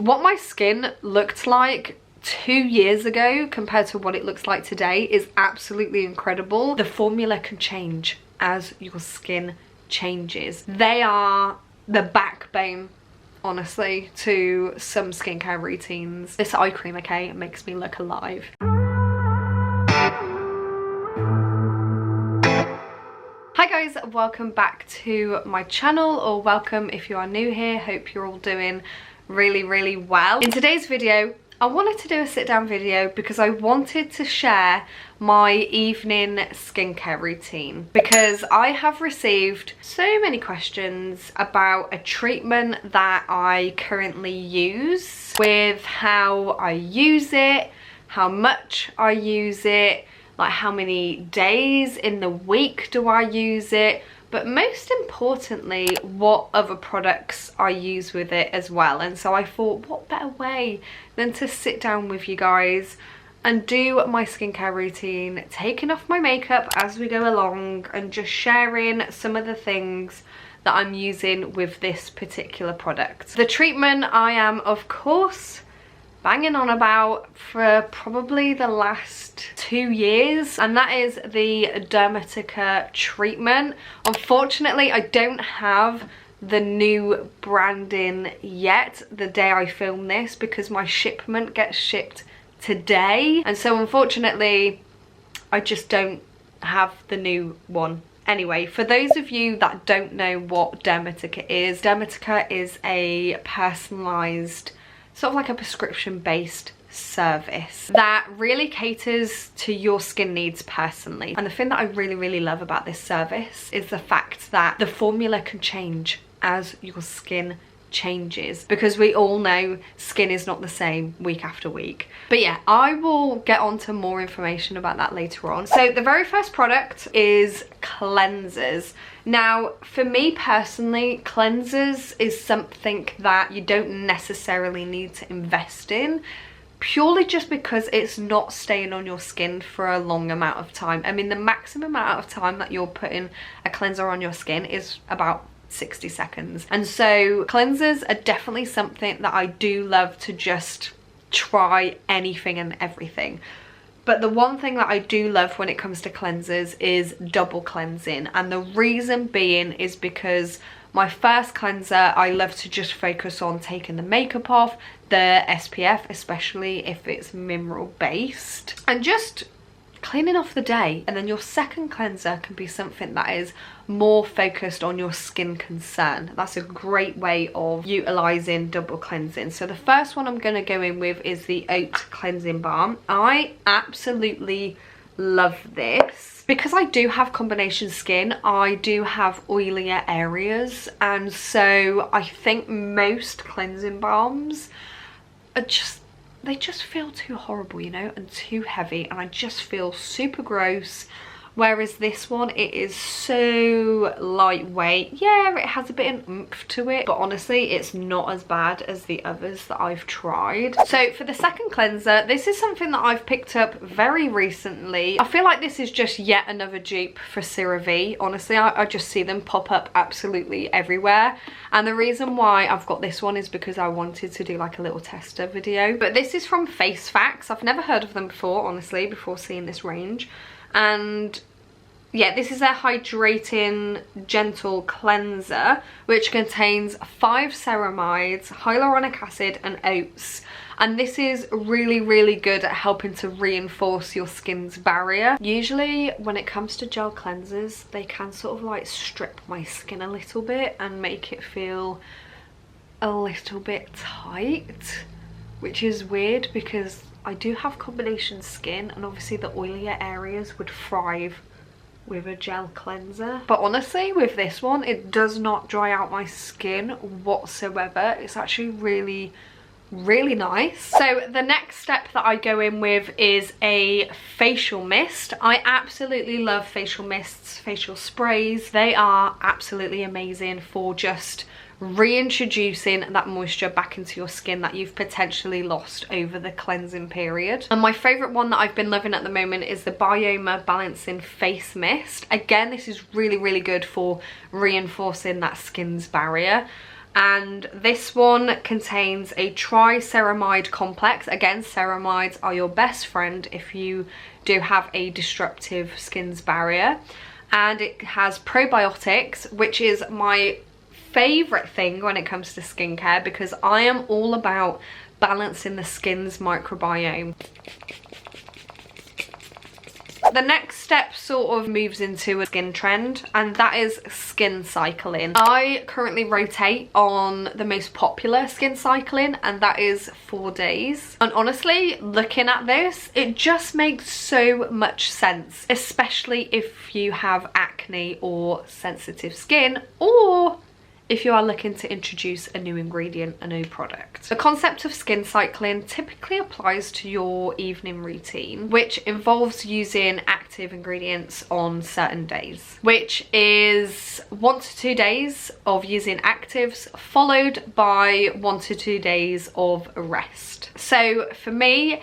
what my skin looked like 2 years ago compared to what it looks like today is absolutely incredible. The formula can change as your skin changes. They are the backbone, honestly, to some skincare routines. This eye cream, okay, it makes me look alive. Hi guys, welcome back to my channel, or welcome if you are new here. Hope you're all doing really well. In today's video, I wanted to do a sit down video because I wanted to share my evening skincare routine, because I have received so many questions about a treatment that I currently use, with how I use it, how much I use it, like how many days in the week do I use it, but most importantly, what other products I use with it as well. And so I thought, what better way than to sit down with you guys and do my skincare routine, taking off my makeup as we go along and just sharing some of the things that I'm using with this particular product. The treatment I am, of course, banging on about for probably the last 2 years, and that is the DERMATICA treatment. Unfortunately, I don't have the new branding yet the day I film this, because my shipment gets shipped today, and so unfortunately I just don't have the new one. Anyway, for those of you that don't know what DERMATICA is a personalized, sort of like a prescription based service that really caters to your skin needs personally. And the thing that I really love about this service is the fact that the formula can change as your skin changes, because we all know skin is not the same week after week. But yeah, I will get on to more information about that later on. So the very first product is cleansers. Now, for me personally, cleansers is something that you don't necessarily need to invest in, purely just because it's not staying on your skin for a long amount of time. I mean, the maximum amount of time that you're putting a cleanser on your skin is about 60 seconds. And so cleansers are definitely something that I do love to just try anything and everything. But the one thing that I do love when it comes to cleansers is double cleansing. And the reason being is because my first cleanser, I love to just focus on taking the makeup off, the SPF, especially if it's mineral based, and just cleaning off the day. And then your second cleanser can be something that is more focused on your skin concern. That's a great way of utilizing double cleansing. So the first one I'm going to go in with is the Oat Cleansing Balm. I absolutely love this because I do have combination skin. I do have oilier areas, and so I think most cleansing balms are they just feel too horrible, you know, and too heavy, and I just feel super gross. Whereas this one, it is so lightweight. Yeah, it has a bit of oomph to it, but honestly, it's not as bad as the others that I've tried. So for the second cleanser, this is something that I've picked up very recently. I feel like this is just yet another dupe for CeraVe. Honestly, I just see them pop up absolutely everywhere. And the reason why I've got this one is because I wanted to do like a little tester video. But this is from Face Facts. I've never heard of them before, honestly, before seeing this range. And yeah, this is their hydrating gentle cleanser, which contains 5 ceramides, hyaluronic acid and oats. And this is really good at helping to reinforce your skin's barrier. Usually when it comes to gel cleansers, they can sort of like strip my skin a little bit and make it feel a little bit tight, which is weird because I do have combination skin, and obviously the oilier areas would thrive with a gel cleanser. But honestly, with this one, it does not dry out my skin whatsoever. It's actually really nice. So the next step that I go in with is a facial mist. I absolutely love facial mists, facial sprays. They are absolutely amazing for just reintroducing that moisture back into your skin that you've potentially lost over the cleansing period. And my favorite one that I've been loving at the moment is the Bioma Balancing Face Mist. Again, this is really good for reinforcing that skin's barrier. and this one contains a triceramide complex. Again, ceramides are your best friend if you do have a disruptive skin's barrier, and it has probiotics, which is my favorite thing when it comes to skincare, because I am all about balancing the skin's microbiome. The next step sort of moves into a skin trend, and that is skin cycling. I currently rotate on the most popular skin cycling, and that is 4 days. And honestly, looking at this, it just makes so much sense, especially if you have acne or sensitive skin, or if you are looking to introduce a new ingredient, a new product. The concept of skin cycling typically applies to your evening routine, which involves using active ingredients on certain days, which is 1 to 2 days of using actives, followed by 1 to 2 days of rest. So for me,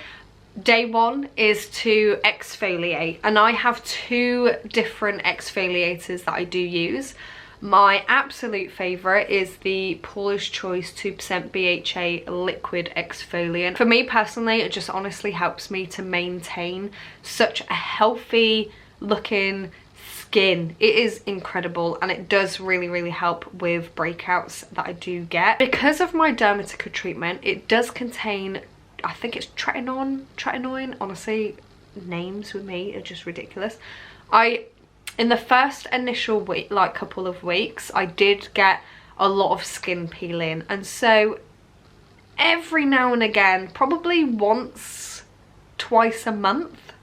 day 1 is to exfoliate, and I have 2 different exfoliators that I do use. My absolute favourite is the Paula's Choice 2% BHA liquid exfoliant. For me personally, it just honestly helps me to maintain such a healthy looking skin. It is incredible, and it does really help with breakouts that I do get. Because of my DERMATICA treatment, it does contain, I think it's tretinoin. Honestly, names with me are just ridiculous. In the first initial week, like couple of weeks, I did get a lot of skin peeling, and so every now and again, probably once, twice a month,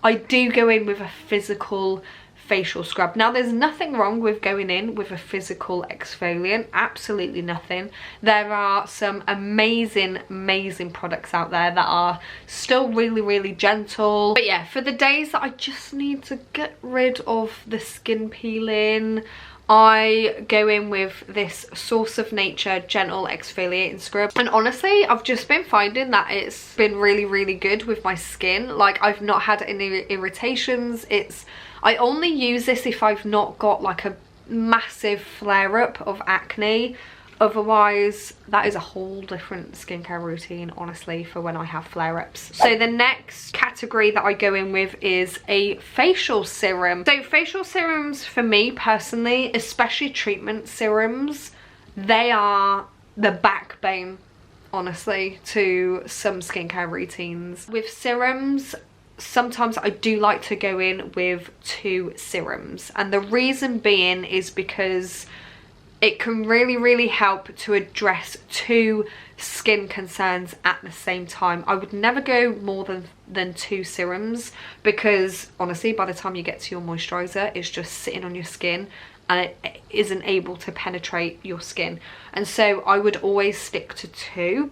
I do go in with a physical facial scrub. Now, there's nothing wrong with going in with a physical exfoliant, absolutely nothing. There are some amazing products out there that are still really gentle. But yeah, for the days that I just need to get rid of the skin peeling, I go in with this Source of Nature gentle exfoliating scrub, and honestly, I've just been finding that it's been really good with my skin. Like, I've not had any irritations. I only use this if I've not got like a massive flare-up of acne. Otherwise, that is a whole different skincare routine, honestly, for when I have flare-ups. So the next category that I go in with is a facial serum. So facial serums, for me personally, especially treatment serums, they are the backbone, honestly, to some skincare routines. With serums, sometimes I do like to go in with 2 serums, and the reason being is because it can really help to address 2 skin concerns at the same time. I would never go more than 2 serums, because honestly, by the time you get to your moisturizer, it's just sitting on your skin and it isn't able to penetrate your skin. And so I would always stick to 2.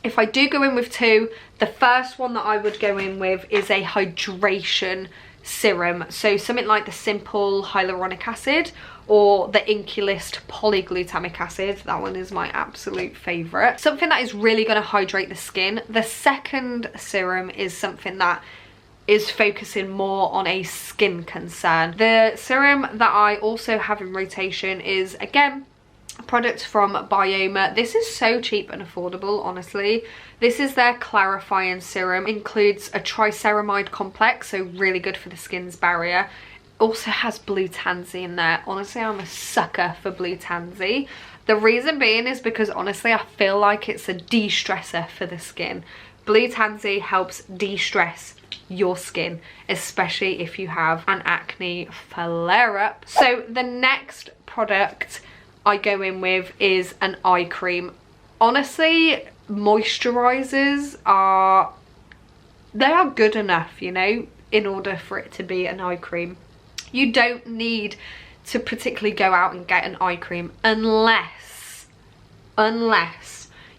If I do go in with 2, the first one that I would go in with is a hydration serum. So something like the Simple Hyaluronic Acid or the Inculist Polyglutamic Acid. That one is my absolute favourite. Something that is really going to hydrate the skin. The second serum is something that is focusing more on a skin concern. The serum that I also have in rotation is, again, product from Bioma. This is so cheap and affordable, honestly. This is their clarifying serum. Includes a triceramide complex, so really good for the skin's barrier. Also has blue tansy in there. Honestly, I'm a sucker for blue tansy. The reason being is because honestly, I feel like it's a de-stressor for the skin. Blue tansy helps de-stress your skin, especially if you have an acne flare-up. So the next product I go in with is an eye cream. Honestly, moisturizers are good enough, you know, in order for it to be an eye cream. You don't need to particularly go out and get an eye cream unless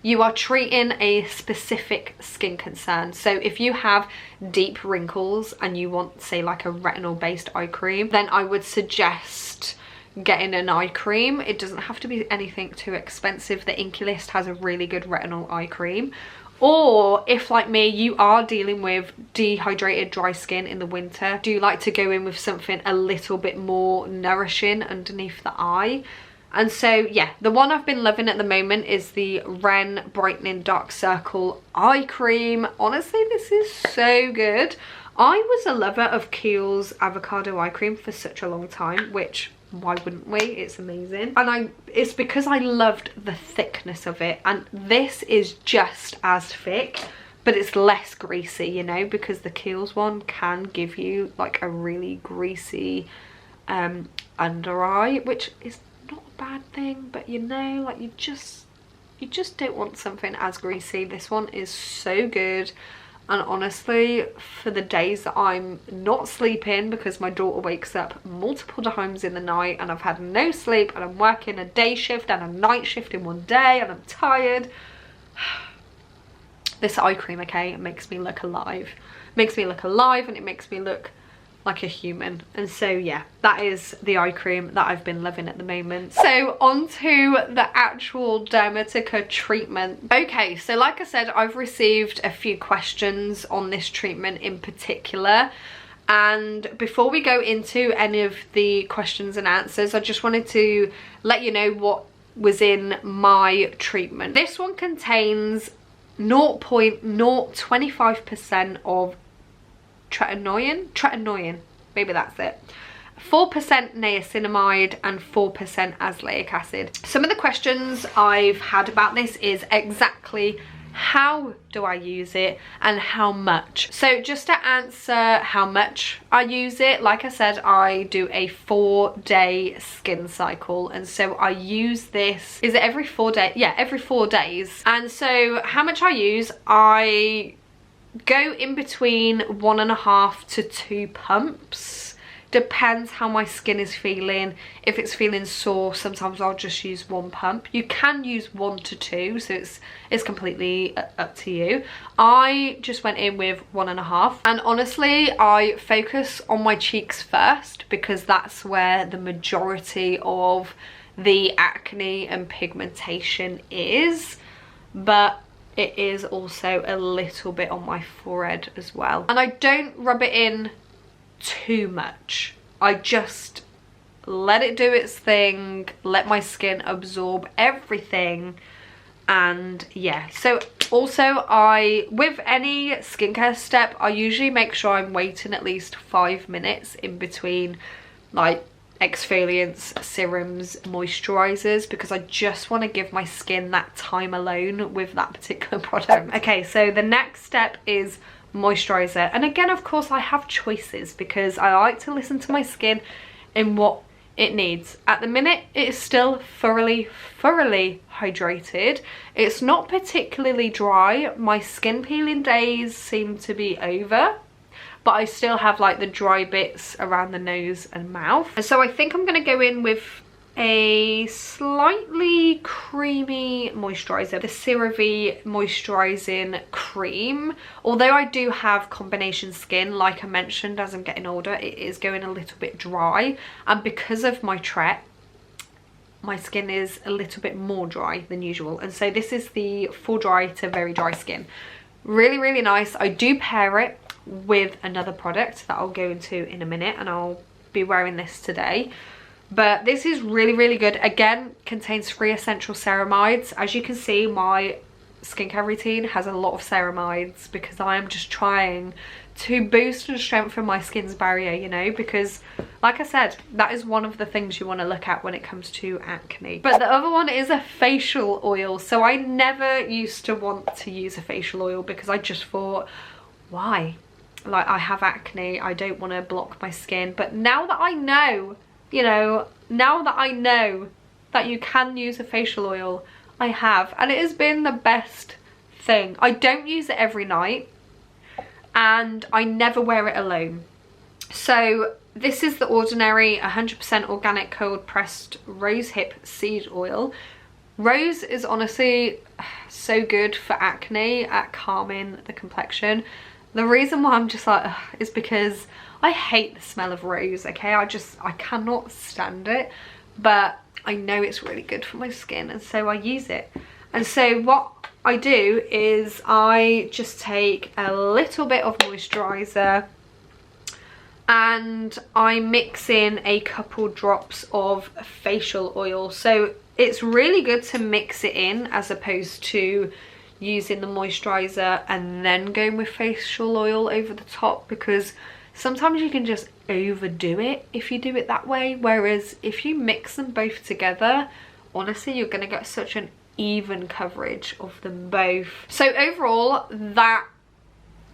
you are treating a specific skin concern. So if you have deep wrinkles and you want, say, like a retinol based eye cream, then I would suggest getting an eye cream. It doesn't have to be anything too expensive. The Inculist has a really good retinol eye cream. Or if, like me, you are dealing with dehydrated dry skin in the winter, do you like to go in with something a little bit more nourishing underneath the eye, And so yeah, the one I've been loving at the moment is the Ren Brightening Dark Circle Eye Cream. Honestly, this is so good. I was a lover of Kiehl's avocado eye cream for such a long time, which why wouldn't we? It's amazing. And it's because I loved the thickness of it, and this is just as thick, but it's less greasy, you know, because the Kiehl's one can give you like a really greasy under eye, which is not a bad thing, but you know, like you just don't want something as greasy. This one is so good. And honestly, for the days that I'm not sleeping because my daughter wakes up multiple times in the night and I've had no sleep and I'm working a day shift and a night shift in one day and I'm tired, this eye cream, okay, it makes me look alive. It makes me look alive and it makes me look like a human. And so yeah, that is the eye cream that I've been loving at the moment. So on to the actual Dermatica treatment. Okay, so like I said, I've received a few questions on this treatment in particular, and before we go into any of the questions and answers, I just wanted to let you know what was in my treatment. This one contains 0.025% of tretinoin, maybe that's it, 4% niacinamide and 4% azelaic acid. Some of the questions I've had about this is exactly how do I use it and how much. So just to answer how much I use it, like I said, I do a 4-day skin cycle, and so I use this, is it every 4 days? Yeah, every 4 days. And so how much I use, I go in between 1.5 to 2 pumps. Depends how my skin is feeling. If it's feeling sore, sometimes I'll just use 1 pump. You can use 1 to 2, so it's completely up to you. I just went in with 1.5, and honestly I focus on my cheeks first because that's where the majority of the acne and pigmentation is, but it is also a little bit on my forehead as well. And I don't rub it in too much. I just let it do its thing, let my skin absorb everything. And yeah, so also with any skincare step, I usually make sure I'm waiting at least 5 minutes in between like exfoliants, serums, moisturizers, because I just want to give my skin that time alone with that particular product. Okay, so the next step is moisturizer, and again, of course, I have choices because I like to listen to my skin in what it needs. At the minute, it is still thoroughly hydrated. It's not particularly dry. My skin peeling days seem to be over, but I still have like the dry bits around the nose and mouth. And so I think I'm gonna go in with a slightly creamy moisturizer, the CeraVe moisturizing cream. Although I do have combination skin, like I mentioned, as I'm getting older, it is going a little bit dry, and because of my Tret, my skin is a little bit more dry than usual. And so this is the full dry to very dry skin. Really nice. I do pair it with another product that I'll go into in a minute, and I'll be wearing this today. But this is really good. Again, contains 3 essential ceramides. As you can see, my skincare routine has a lot of ceramides because I am just trying to boost and strengthen my skin's barrier, you know, because like I said, that is one of the things you want to look at when it comes to acne. But the other one is a facial oil. So I never used to want to use a facial oil because I just thought, why? Like, I have acne, I don't want to block my skin. But now that I know, you know, now that I know that you can use a facial oil, I have, and it has been the best thing. I don't use it every night, and I never wear it alone. So this is the Ordinary 100% organic cold pressed rosehip seed oil. Rose is honestly so good for acne at calming the complexion. The reason why I'm just like, ugh, is because I hate the smell of rose, okay? I cannot stand it, but I know it's really good for my skin, and so I use it. And so what I do is I just take a little bit of moisturizer, and I mix in a couple drops of facial oil. So it's really good to mix it in as opposed to using the moisturizer and then going with facial oil over the top, because sometimes you can just overdo it if you do it that way, whereas if you mix them both together, honestly, you're going to get such an even coverage of them both. So overall, that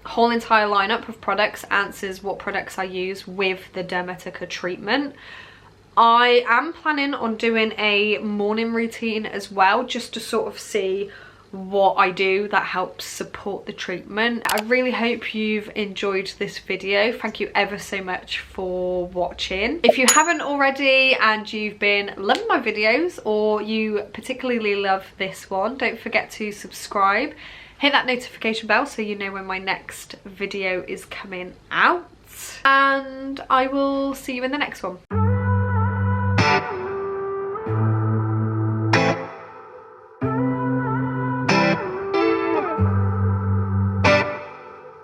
whole entire lineup of products answers what products I use with the Dermatica treatment. I am planning on doing a morning routine as well, just to sort of see what I do that helps support the treatment. I really hope you've enjoyed this video. Thank you ever so much for watching. If you haven't already and you've been loving my videos, or you particularly love this one, don't forget to subscribe. Hit that notification bell so you know when my next video is coming out. And I will see you in the next one.